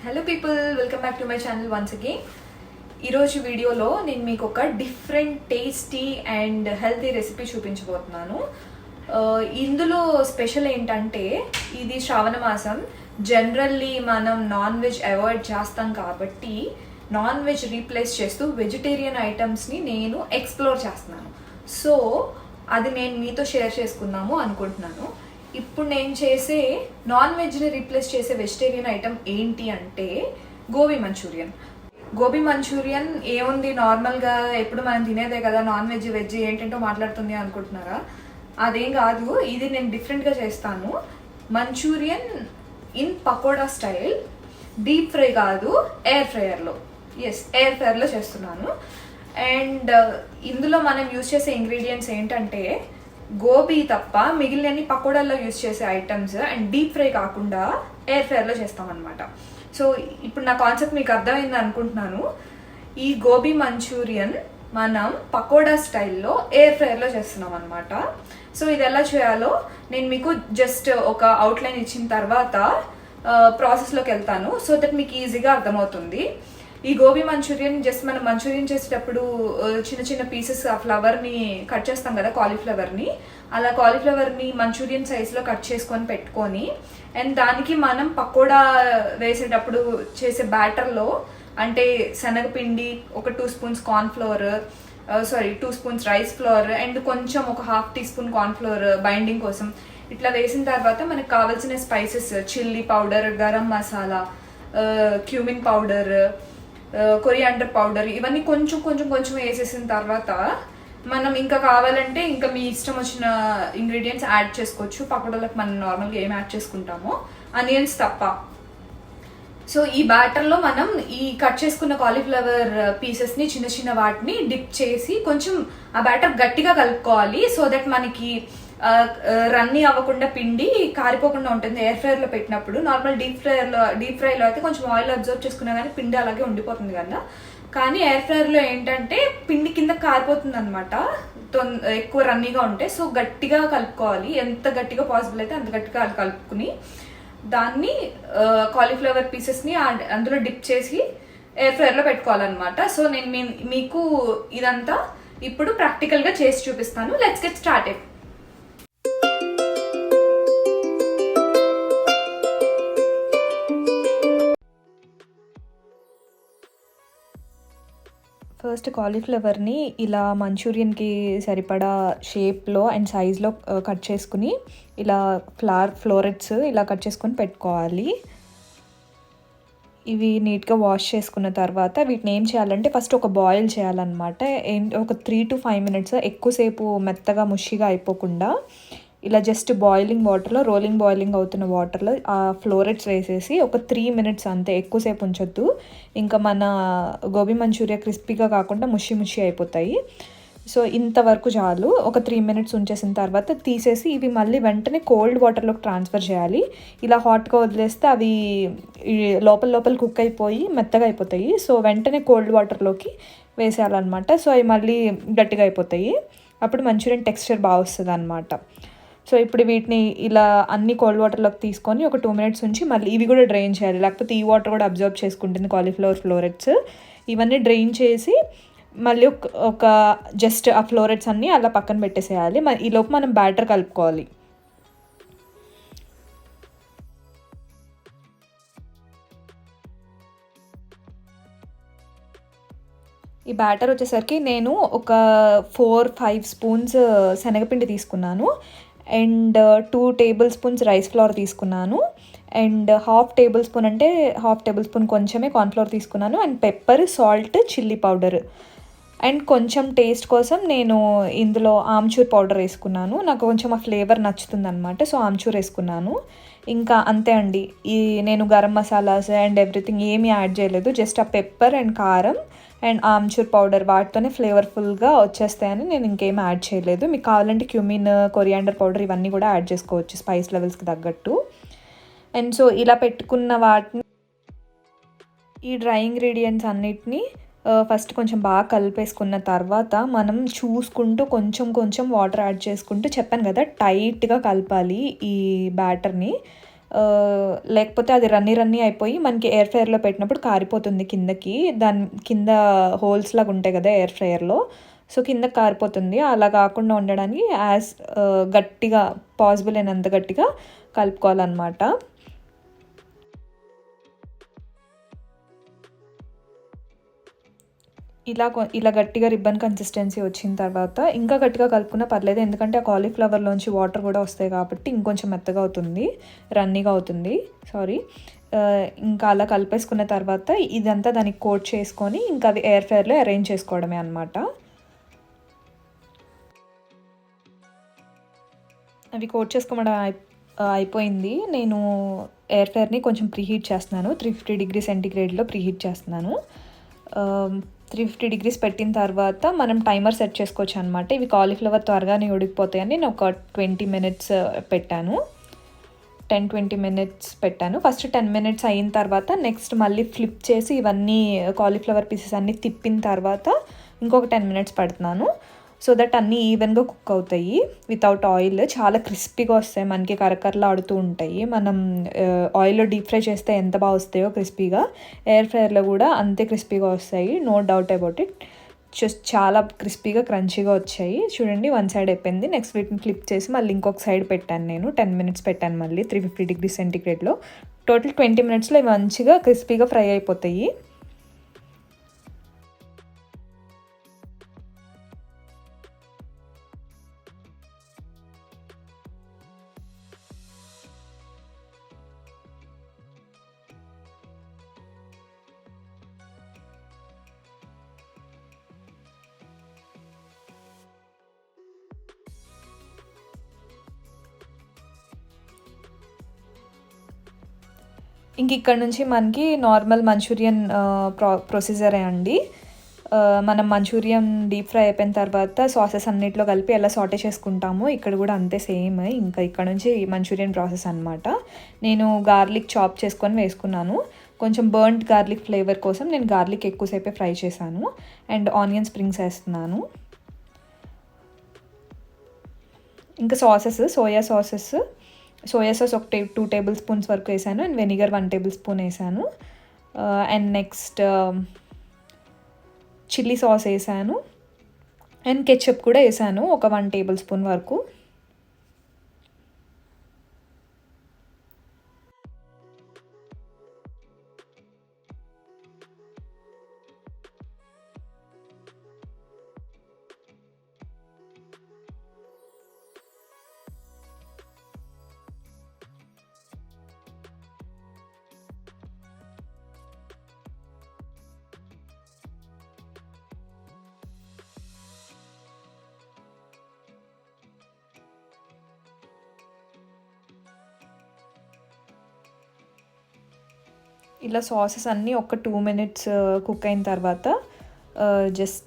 Hello people, welcome back to my channel once again. ఈరోజు వీడియోలో నేను మీకు ఒక different tasty and healthy recipe చూపించబోతున్నాను. ఇందులో స్పెషల్ ఏంటంటే ఇది శ్రావణ మాసం. జనరల్లీ మనం నాన్ వెజ్ అవాయిడ్ చేస్తాం కాబట్టి నాన్ వెజ్ రీప్లేస్ చేస్తూ వెజిటేరియన్ ఐటమ్స్ని నేను ఎక్స్ప్లోర్ చేస్తున్నాను. సో అది నేను మీతో షేర్ చేసుకుందాము అనుకుంటున్నాను. ఇప్పుడు నేను చేసే నాన్ వెజ్ని రీప్లేస్ చేసే వెజిటేరియన్ ఐటమ్ ఏంటి అంటే గోబీ మంచూరియన్. గోబీ మంచూరియన్ ఏముంది, నార్మల్గా ఎప్పుడు మనం తినేదే కదా, నాన్ వెజ్ వెజ్ ఏంటంటో మాట్లాడుతుంది అనుకుంటున్నారా? అదేం కాదు, ఇది నేను డిఫరెంట్గా చేస్తాను. Manchurian in pakoda style, deep fry కాదు, ఎయిర్ ఫ్రైయర్లో. ఎయిర్ ఫ్రైయర్లో చేస్తున్నాను. అండ్ ఇందులో మనం యూజ్ చేసే ఇంగ్రీడియంట్స్ ఏంటంటే గోబీ తప్ప మిగిలినన్ని పకోడాల్లో యూజ్ చేసే ఐటమ్స్, అండ్ డీప్ ఫ్రై కాకుండా ఎయిర్ ఫ్రైయర్లో చేస్తామన్నమాట. సో ఇప్పుడు నా కాన్సెప్ట్ మీకు అర్థమైంది అనుకుంటున్నాను. ఈ గోబీ మంచూరియన్ మనం పకోడా స్టైల్లో ఎయిర్ ఫ్రైయర్లో చేస్తున్నాం అనమాట. సో ఇది ఎలా చేయాలో నేను మీకు జస్ట్ ఒక అవుట్లైన్ ఇచ్చిన తర్వాత ప్రాసెస్లోకి వెళ్తాను, సో దట్ మీకు ఈజీగా అర్థమవుతుంది. ఈ గోబీ మంచూరియన్ జస్ట్ మనం మంచూరియన్ చేసేటప్పుడు చిన్న చిన్న పీసెస్ ఆ ఫ్లవర్ని కట్ చేస్తాం కదా, కాలీఫ్లవర్ని. అలా కాలీఫ్లవర్ని మంచూరియన్ సైజులో కట్ చేసుకొని పెట్టుకొని, అండ్ దానికి మనం పకోడా వేసేటప్పుడు చేసే బ్యాటర్లో అంటే శనగపిండి, ఒక 2 spoons cornflour, 2 spoons rice flour, and కొంచెం ఒక 1/2 టీ స్పూన్ కార్న్ఫ్లోర్ బైండింగ్ కోసం. ఇట్లా వేసిన తర్వాత మనకు కావాల్సిన spices, chilli powder, garam masala, cumin powder, coriander powder, ఇవన్నీ కొంచెం కొంచెం కొంచెం వేసేసిన తర్వాత మనం ఇంకా కావాలంటే ఇంకా మీ ఇష్టం వచ్చిన ఇంగ్రీడియంట్స్ యాడ్ చేసుకోవచ్చు. పకోడాలకు మనం నార్మల్గా ఏం యాడ్ చేసుకుంటామో, ఆనియన్స్ తప్ప. సో ఈ బ్యాటర్లో మనం ఈ కట్ చేసుకున్న కాలీఫ్లవర్ పీసెస్ని చిన్న చిన్న వాటిని డిప్ చేసి కొంచెం ఆ బ్యాటర్ గట్టిగా కలుపుకోవాలి, సో దట్ మనకి రన్నీ అవ్వకుండా, పిండి కారిపోకుండా ఉంటుంది ఎయిర్ ఫ్రైయర్లో పెట్టినప్పుడు. నార్మల్ డీప్ ఫ్రైలో అయితే కొంచెం ఆయిల్ అబ్జర్వ్ చేసుకున్నా కానీ పిండి అలాగే ఉండిపోతుంది కదా. కానీ ఎయిర్ ఫ్రైయర్లో ఏంటంటే పిండి కింద కారిపోతుంది అనమాట, ఎక్కువ రన్నీగా ఉంటే. సో గట్టిగా కలుపుకోవాలి, ఎంత గట్టిగా పాసిబుల్ అయితే అంత గట్టిగా కలుపుకుని దాన్ని కాలీఫ్లవర్ పీసెస్ని అందులో డిప్ చేసి ఎయిర్ ఫ్రైయర్లో పెట్టుకోవాలన్నమాట. సో నేను మీకు ఇదంతా ఇప్పుడు ప్రాక్టికల్గా చేసి చూపిస్తాను. Let's get started. ఫస్ట్ కాలీఫ్లవర్ని ఇలా మంచూరియన్కి సరిపడా షేప్లో అండ్ సైజ్లో కట్ చేసుకుని ఇలా ఫ్లోరెట్స్ ఇలా కట్ చేసుకొని పెట్టుకోవాలి. ఇవి నీట్గా వాష్ చేసుకున్న తర్వాత వీటిని ఏం చేయాలంటే ఫస్ట్ ఒక బాయిల్ చేయాలన్నమాట. ఒక 3 to 5 minutes, ఎక్కువసేపు మెత్తగా ముషిగా అయిపోకుండా ఇలా జస్ట్ బాయిలింగ్ వాటర్లో, రోలింగ్ బాయిలింగ్ అవుతున్న వాటర్లో ఆ ఫ్లోరెట్స్ వేసేసి ఒక 3 minutes అంతే, ఎక్కువసేపు ఉంచొద్దు. ఇంకా మన గోబీ మంచూరియా క్రిస్పీగా కాకుండా ముషి అయిపోతాయి. సో ఇంతవరకు చాలు. ఒక 3 minutes ఉంచేసిన తర్వాత తీసేసి ఇవి మళ్ళీ వెంటనే కోల్డ్ వాటర్లోకి ట్రాన్స్ఫర్ చేయాలి. ఇలా హాట్గా వదిలేస్తే అవి లోపల కుక్ అయిపోయి మెత్తగా అయిపోతాయి. సో వెంటనే కోల్డ్ వాటర్లోకి వేసేయాలన్నమాట. సో అవి మళ్ళీ గట్టిగా అయిపోతాయి. అప్పుడు మంచూరియన్ టెక్స్చర్ బాగా వస్తుంది అన్నమాట. సో ఇప్పుడు వీటిని ఇలా అన్ని కోల్డ్ వాటర్లోకి తీసుకొని ఒక 2 minutes ఉంచి మళ్ళీ ఇవి కూడా డ్రైన్ చేయాలి, లేకపోతే ఈ వాటర్ కూడా అబ్జర్వ్ చేసుకుంటుంది కాలీఫ్లవర్ ఫ్లోరెట్స్. ఇవన్నీ డ్రైన్ చేసి మళ్ళీ ఒక జస్ట్ ఆ ఫ్లోరెట్స్ అన్నీ అలా పక్కన పెట్టేసేయాలి. ఈలోపు మనం బ్యాటర్ కలుపుకోవాలి. ఈ బ్యాటర్ వచ్చేసరికి నేను ఒక 4-5 స్పూన్స్ శనగపిండి తీసుకున్నాను, అండ్ 2 tablespoons రైస్ ఫ్లోర్ తీసుకున్నాను, అండ్ 1/2 tablespoon అంటే 1/2 tablespoon కొంచెమే కార్న్ఫ్లోర్ తీసుకున్నాను, and pepper, salt, chilli powder, and కొంచెం టేస్ట్ కోసం నేను ఇందులో ఆమ్చూర్ పౌడర్ వేసుకున్నాను. నాకు కొంచెం ఆ ఫ్లేవర్ నచ్చుతుంది అనమాట, సో ఆమ్చూర్ వేసుకున్నాను. ఇంకా అంతే అండి. నేను గరం మసాలాస్ అండ్ ఎవ్రీథింగ్ ఏమీ యాడ్ చేయలేదు, జస్ట్ ఆ పెప్పర్ అండ్ కారం అండ్ ఆమ్చూర్ పౌడర్, వాటితోనే ఫ్లేవర్ఫుల్గా వచ్చేస్తాయని నేను ఇంకేం యాడ్ చేయలేదు. మీకు కావాలంటే క్యూమిన్, కొరియాండర్ పౌడర్ ఇవన్నీ కూడా యాడ్ చేసుకోవచ్చు స్పైస్ లెవెల్స్కి తగ్గట్టు. అండ్ సో ఇలా పెట్టుకున్న వాటిని, ఈ డ్రై ఇంగ్రీడియంట్స్ అన్నిటినీ ఫస్ట్ కొంచెం బాగా కలిపేసుకున్న తర్వాత మనం చూసుకుంటూ కొంచెం కొంచెం వాటర్ యాడ్ చేసుకుంటూ, చెప్పాను కదా టైట్గా కలపాలి ఈ బ్యాటర్ని. లేకపోతే అది రన్నీ అయిపోయి మనకి ఎయిర్ ఫ్రైయర్లో పెట్టినప్పుడు కారిపోతుంది కిందకి. దాని కింద హోల్స్ లాగా ఉంటాయి కదా ఎయిర్ ఫ్రైయర్లో, సో కింద కారిపోతుంది. అలా కాకుండా ఉండడానికి గట్టిగా పాసిబుల్ అయినంత గట్టిగా కలుపుకోవాలన్నమాట. ఇలా గట్టిగా రిబ్బన్ కన్సిస్టెన్సీ వచ్చిన తర్వాత ఇంకా గట్టిగా కలుపుకున్నా పర్లేదు, ఎందుకంటే ఆ కాలీఫ్లవర్లోంచి వాటర్ కూడా వస్తాయి కాబట్టి ఇంకొంచెం మెత్తగా అవుతుంది, రన్నీగా అవుతుంది. ఇంకా అలా కలిపేసుకున్న తర్వాత ఇదంతా దానికి కోట్ చేసుకొని ఇంకా అవి ఎయిర్ ఫ్రైయర్లో అరేంజ్ చేసుకోవడమే అనమాట. అవి కోట్ చేసుకోవడం అయిపోయింది. నేను ఎయిర్ ఫ్రైయర్ని కొంచెం ప్రీహీట్ చేస్తున్నాను. 350 డిగ్రీ సెంటీగ్రేడ్లో ప్రీహీట్ చేస్తున్నాను. 350 డిగ్రీస్ పెట్టిన తర్వాత మనం టైమర్ సెట్ చేసుకోవచ్చు అనమాట. ఇవి కాలీఫ్లవర్ త్వరగానే ఉడికిపోతాయని నేను ఒక 20 మినిట్స్ పెట్టాను. 10-20 మినిట్స్ పెట్టాను. ఫస్ట్ 10 మినిట్స్ అయిన తర్వాత నెక్స్ట్ మళ్ళీ ఫ్లిప్ చేసి ఇవన్నీ కాలీఫ్లవర్ పీసెస్ అన్నీ తిప్పిన తర్వాత ఇంకొక 10 మినిట్స్ పెడుతున్నాను. సో దట్ అన్నీ ఈవెన్గా కుక్ అవుతాయి వితౌట్ ఆయిల్. చాలా క్రిస్పీగా వస్తాయి, మనకి కరకరలాడుతూ ఉంటాయి. మనం ఆయిల్లో డీప్ ఫ్రై చేస్తే ఎంత బాగా వస్తాయో క్రిస్పీగా, ఎయిర్ ఫ్రైయర్లో కూడా అంతే క్రిస్పీగా వస్తాయి, నో డౌట్ అబౌట్ ఇట్. చాలా క్రిస్పీగా క్రంచీగా వచ్చాయి. చూడండి, వన్ సైడ్ అయిపోయింది. నెక్స్ట్ వీటిని ఫ్లిప్ చేసి మళ్ళీ ఇంకొక సైడ్ పెట్టాను. నేను 10 మినిట్స్ పెట్టాను మళ్ళీ 350 డిగ్రీ సెంటీగ్రేడ్లో. టోటల్ 20 మినిట్స్లో ఇవి మంచిగా క్రిస్పీగా ఫ్రై అయిపోతాయి. ఇంక ఇక్కడ నుంచి మనకి నార్మల్ మంచూరియన్ ప్రొసీజరే అండి. మనం మంచూరియన్ డీప్ ఫ్రై అయిపోయిన తర్వాత సాసెస్ అన్నిట్లో కలిపి ఎలా సాటే చేసుకుంటామో ఇక్కడ కూడా అంతే సేమ్. ఇంకా ఇక్కడ నుంచి మంచూరియన్ ప్రాసెస్ అనమాట. నేను గార్లిక్ చాప్ చేసుకొని వేసుకున్నాను. కొంచెం బర్న్డ్ గార్లిక్ ఫ్లేవర్ కోసం నేను గార్లిక్ ఎక్కువసేపే ఫ్రై చేశాను. అండ్ ఆనియన్ స్ప్రింగ్స్ వేస్తున్నాను. ఇంకా సోయా సాస్ ఒక 2 టేబుల్ స్పూన్స్ వరకు వేసాను. అండ్ వెనిగర్ 1 టేబుల్ స్పూన్ వేసాను. అండ్ నెక్స్ట్ చిల్లీ సాస్ వేసాను. అండ్ కెచప్ కూడా వేసాను ఒక 1 టేబుల్ స్పూన్ వరకు. ఇలా సాసెస్ అన్నీ ఒక 2 మినిట్స్ కుక్ అయిన తర్వాత జస్ట్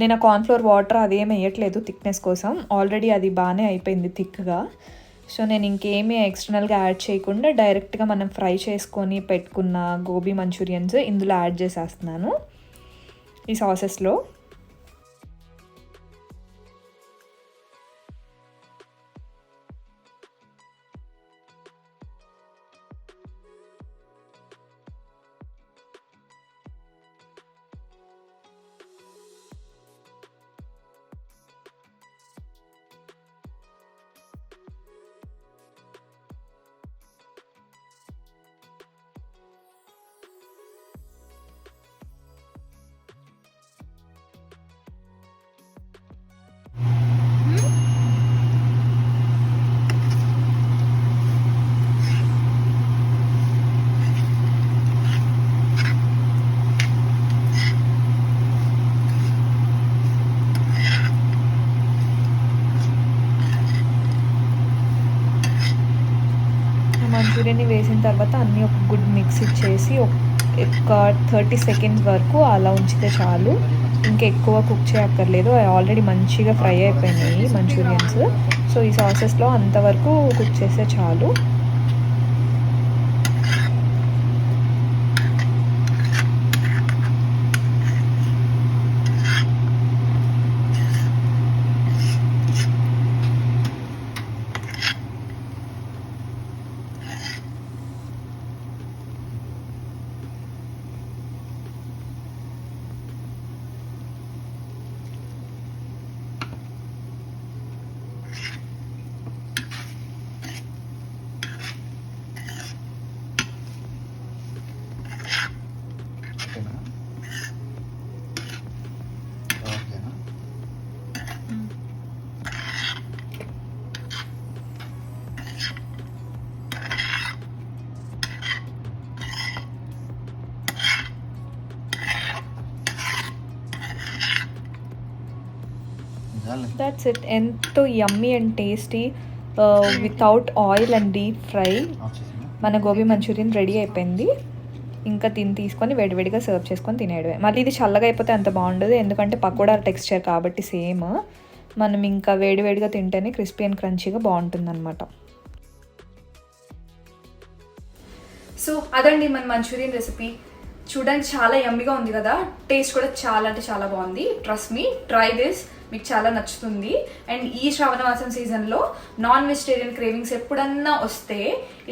నేను కార్న్ఫ్లోర్ వాటర్ అదేమి వేయట్లేదు థిక్నెస్ కోసం, ఆల్రెడీ అది బాగానే అయిపోయింది థిక్గా. సో నేను ఇంకేమీ ఎక్స్టర్నల్గా యాడ్ చేయకుండా డైరెక్ట్గా మనం ఫ్రై చేసుకొని పెట్టుకున్న గోబీ మంచూరియన్స్ ఇందులో యాడ్ చేసేస్తున్నాను ఈ సాసెస్లో. మంచూరియన్ని వేసిన తర్వాత అన్నీ ఒక గుడ్ మిక్స్ ఇచ్చేసి ఒక 30 సెకండ్స్ వరకు అలా ఉంచితే చాలు. ఇంకా ఎక్కువ కుక్ చేయక్కర్లేదు, ఆల్రెడీ మంచిగా ఫ్రై అయిపోయినాయి మంచూరియన్స్. సో ఈ సాసెస్లో అంతవరకు కుక్ చేస్తే చాలు. That's it. ఎంతో yummy and tasty without oil and deep fry మన గోబీ మంచూరియన్ రెడీ అయిపోయింది. ఇంకా తీసుకొని వేడివేడిగా సర్వ్ చేసుకొని తినేయడమే. మళ్ళీ ఇది చల్లగా అయిపోతే అంత బాగుండదు, ఎందుకంటే పకోడా టెక్స్చర్ కాబట్టి సేమ్. మనం ఇంకా వేడివేడిగా తింటేనే క్రిస్పీ అండ్ క్రంచీగా బాగుంటుంది అనమాట. సో అదండి మన మంచూరియన్ రెసిపీ. చూడడానికి చాలా యమ్మీగా ఉంది కదా, టేస్ట్ కూడా చాలా అంటే చాలా బాగుంది. ట్రస్ట్ మీ, ట్రై దిస్, మీకు చాలా నచ్చుతుంది. అండ్ ఈ శ్రావణ మాసం సీజన్లో నాన్ వెజిటేరియన్ క్రేవింగ్స్ ఎప్పుడన్నా వస్తే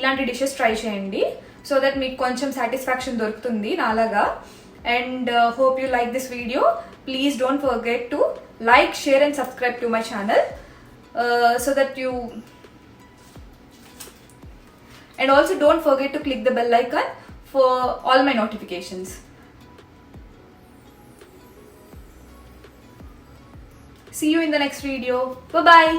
ఇలాంటి డిషెస్ ట్రై చేయండి, సో దట్ మీకు కొంచెం సాటిస్ఫాక్షన్ దొరుకుతుంది నాలాగా. And hope you like this video. Please don't forget to like, share and subscribe to my channel so that you, and also don't forget to click the bell icon for all my notifications. See you in the next video. Bye bye.